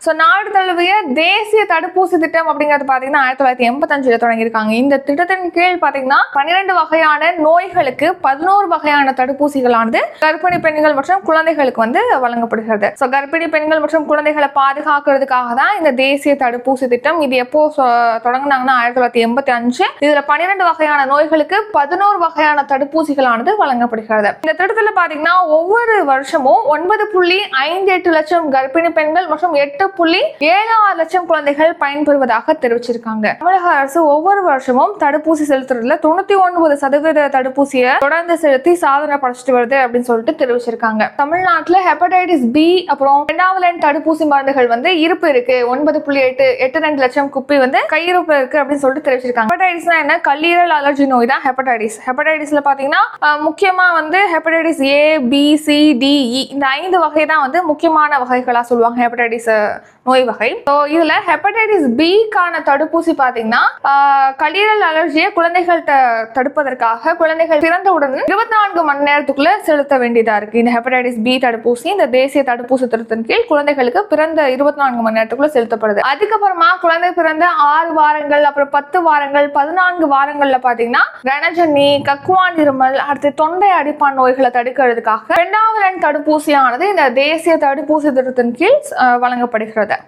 So நாடு தழுவிய தேசிய தடுப்பூசி திட்டம் அப்படிங்கிறது பாத்தீங்கன்னா 1985 தொடங்கியிருக்காங்க. இந்த திட்டத்தின் கீழ் பாத்தீங்கன்னா 12 வகையான நோய்களுக்கு 11 வகையான தடுப்பூசிகளானது கர்ப்பிணி பெண்கள் மற்றும் குழந்தைகளுக்கு வந்து வழங்கப்படுகிறது. ஸோ கர்ப்பிணி பெண்கள் மற்றும் குழந்தைகளை பாதுகாக்கிறதுக்காக தான் இந்த தேசிய தடுப்பூசி திட்டம். இது எப்போ தொடங்கினாங்கன்னா 1985. இதுல 12 வகையான நோய்களுக்கு 11 வகையான தடுப்பூசிகளானது வழங்கப்படுகிறது. இந்த திட்டத்துல பாத்தீங்கன்னா ஒவ்வொரு வருஷமும் 9.58 லட்சம் கர்ப்பிணி பெண்கள் மற்றும் 8.76 லட்சம் குழந்தைகள் பயன்பெறுவதாக தெரிவிச்சிருக்காங்க. தமிழக அரசு ஒவ்வொரு வருஷமும் தடுப்பூசி செலுத்துறதுல 99% தடுப்பூசியை தொடர்ந்து செலுத்தி சாதனை படைச்சிட்டு வருது அப்படின்னு சொல்லிட்டு தெரிவிச்சிருக்காங்க. தமிழ்நாட்டுல ஹெப்படைட்டிஸ் பி அப்புறம் 2வது லைன் தடுப்பூசி மருந்துகள் வந்து இருப்பு இருக்கு. 9.82 லட்சம் குப்பி வந்து கையிருப்பு இருக்கு அப்படின்னு சொல்லிட்டு தெரிவிச்சிருக்காங்க. ஹெப்படைட்டிஸ்னா என்ன? கல்லீரல் அலர்ஜி நோய் தான் ஹெப்படைட்டிஸ். ஹெப்படைட்டிஸ்ல பாத்தீங்கன்னா முக்கியமா வந்து hepatitis A, B, C, D, E இந்த 5 வகை தான் வந்து முக்கியமான வகைகளா சொல்லுவாங்க ஹெப்படைட்டிஸ் நோய் வகை. இதுல ஹெப்படைட்டிஸ் பிக்கான தடுப்பூசி பாத்தீங்கன்னா கல்லீரல் அலர்ஜியை குழந்தைகள் தடுப்பதற்காக குழந்தைகள் பிறந்தவுடன் 24 மணி நேரத்துக்குள்ள செலுத்த வேண்டியதா இருக்கு. இந்த ஹெப்படைட்டிஸ் பி தடுப்பூசி இந்த தேசிய தடுப்பூசி திட்டத்தின் கீழ் குழந்தைகளுக்கு பிறந்த 24 மணி நேரத்துக்குள்ள செலுத்தப்படுது. அதுக்கப்புறமா குழந்தை பிறந்த 6 வாரங்கள் அப்புறம் 10 வாரங்கள் 14 வாரங்கள்ல பாத்தீங்கன்னா ரணஜன்னி, கக்குவான் இருமல், அடுத்து தொண்டை அடிப்பான் நோய்களை தடுக்கிறதுக்காக 2வது லைன் தடுப்பூசியானது இந்த தேசிய தடுப்பூசி திட்டத்தின் கீழ் வழங்கப்படுகிறது.